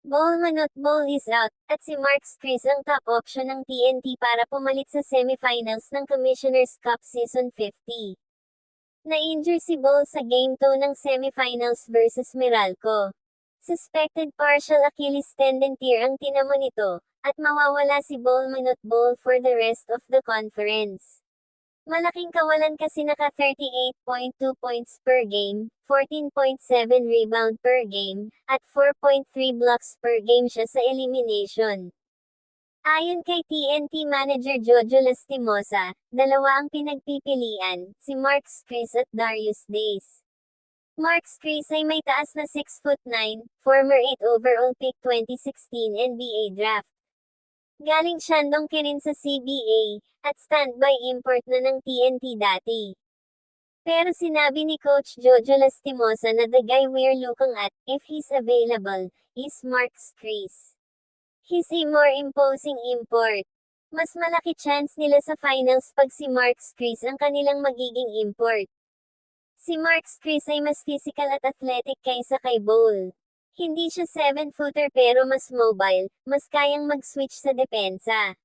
Ball Manut Ball is out, at si Marks Chris ang top option ng TNT para pumalit sa semifinals ng Commissioner's Cup Season 50. Na-injure si Ball sa Game 2 ng semifinals versus Meralco. Suspected partial Achilles tendon tear ang tinamo nito, at mawawala si Ball Manut Ball for the rest of the conference. Malaking kawalan kasi naka 38.2 points per game, 14.7 rebound per game, at 4.3 blocks per game siya sa elimination. Ayon kay TNT manager Jojo Lastimosa, dalawa ang pinagpipilian, si Marks Chris at Darius Days. Marks Chris ay may taas na 6'9", former 8 overall pick 2016 NBA draft. Galing Shandong Kirin sa CBA, at standby import na ng TNT dati. Pero sinabi ni Coach Jojo Lastimosa na the guy we're looking at, if he's available, is Marks Chris. He's a more imposing import. Mas malaki chance nila sa finals pag si Marks Chris ang kanilang magiging import. Si Marks Chris ay mas physical at athletic kaysa kay Ball. Hindi siya 7-footer pero mas mobile, mas kayang mag-switch sa depensa.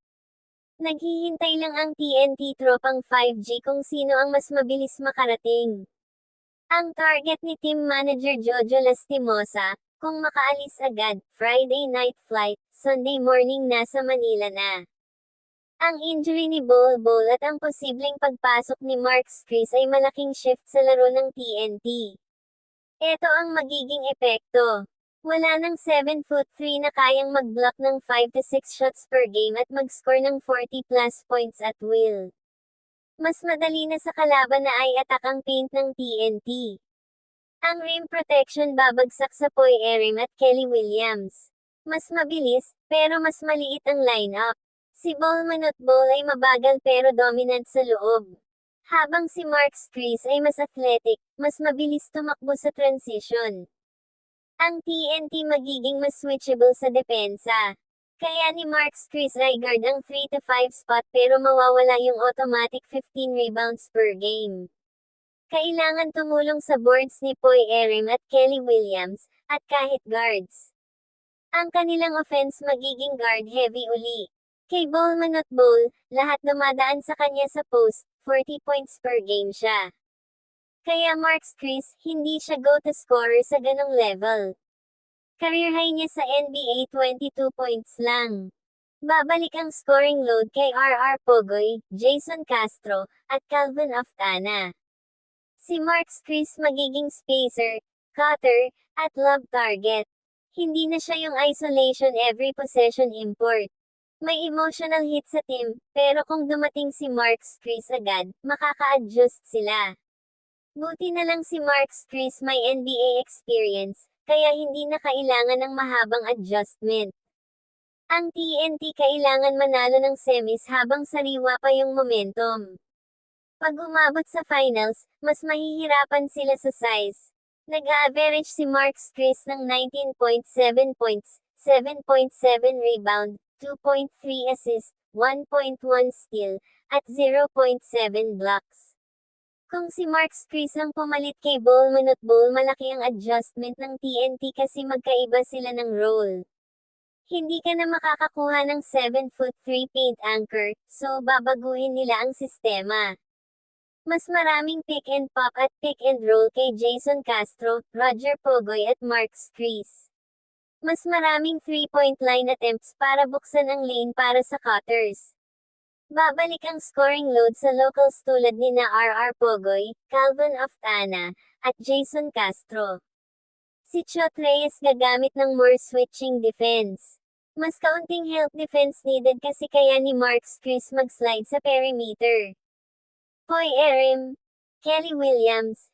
Naghihintay lang ang TNT tropang 5G kung sino ang mas mabilis makarating. Ang target ni team manager Jojo Lastimosa, kung makaalis agad, Friday night flight, Sunday morning nasa Manila na. Ang injury ni Bol Bol at ang posibleng pagpasok ni Marks Chris ay malaking shift sa laro ng TNT. Ito ang magiging epekto. Wala ng 7'3" na kayang mag-block ng 5 to 6 shots per game at mag-score ng 40 plus points at will. Mas madali na sa kalaban na ay attack ang paint ng TNT. Ang rim protection babagsak sa Poy Erim at Kelly Williams. Mas mabilis, pero mas maliit ang lineup. Si Ball Manut Ball ay mabagal pero dominant sa loob. Habang si Marks Chris ay mas athletic, mas mabilis tumakbo sa transition. Ang TNT magiging mas switchable sa depensa. Kaya ni Marks Chris ay guard ang 3 to 5 spot pero mawawala yung automatic 15 rebounds per game. Kailangan tumulong sa boards ni Poy Erim at Kelly Williams, at kahit guards. Ang kanilang offense magiging guard heavy uli. Kay Ball Manut Ball, lahat dumadaan sa kanya sa post, 40 points per game siya. Kaya Marks Chris, hindi siya go-to scorer sa ganong level. Career high niya sa NBA 22 points lang. Babalik ang scoring load kay RR Pogoy, Jason Castro, at Calvin Aftana. Si Marks Chris magiging spacer, cutter, at lob target. Hindi na siya yung isolation every possession import. May emotional hit sa team, pero kung dumating si Marks Chris agad, makaka-adjust sila. Buti na lang si Marks Chris may NBA experience, kaya hindi na kailangan ng mahabang adjustment. Ang TNT kailangan manalo ng semis habang sariwa pa yung momentum. Pag umabot sa finals, mas mahihirapan sila sa size. Nag-a-average si Marks Chris ng 19.7 points, 7.7 rebound, 2.3 assist, 1.1 steal, at 0.7 blocks. Kung si Marks Chris ang pumalit kay Ball Manut Ball, malaki ang adjustment ng TNT kasi magkaiba sila ng role. Hindi ka na makakakuha ng 7'3" paint anchor, so babaguhin nila ang sistema. Mas maraming pick and pop at pick and roll kay Jason Castro, Roger Pogoy at Marks Chris. Mas maraming 3-point line attempts para buksan ang lane para sa cutters. Babalik ang scoring load sa locals tulad ni na RR Pogoy, Calvin Aftana, at Jason Castro. Si Chot Reyes gagamit ng more switching defense. Mas kaunting help defense needed kasi kaya ni Marks Chris mag-slide sa perimeter. Poy Erim, Kelly Williams,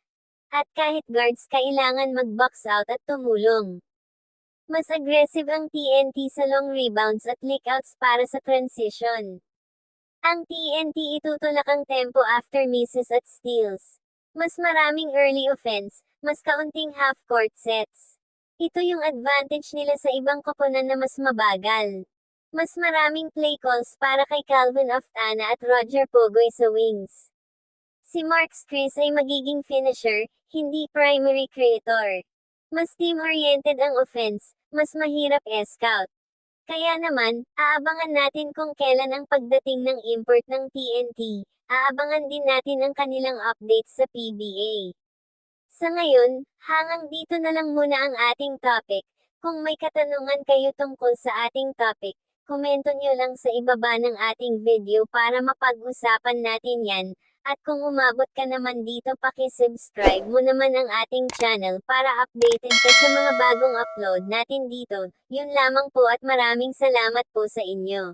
at kahit guards kailangan mag-box out at tumulong. Mas aggressive ang TNT sa long rebounds at leakouts para sa transition. Ang TNT itutulak ang tempo after misses at steals. Mas maraming early offense, mas kaunting half-court sets. Ito yung advantage nila sa ibang koponan na mas mabagal. Mas maraming play calls para kay Calvin Aftana at Roger Pogoy sa wings. Si Marks Chris ay magiging finisher, hindi primary creator. Mas team-oriented ang offense, mas mahirap scout. Kaya naman, aabangan natin kung kailan ang pagdating ng import ng TNT, aabangan din natin ang kanilang updates sa PBA. Sa ngayon, hanggang dito na lang muna ang ating topic. Kung may katanungan kayo tungkol sa ating topic, komento nyo lang sa ibaba ng ating video para mapag-usapan natin yan. At kung umabot ka naman dito, paki-subscribe mo naman ang ating channel para updated ka sa mga bagong upload natin dito. Yun lamang po at maraming salamat po sa inyo.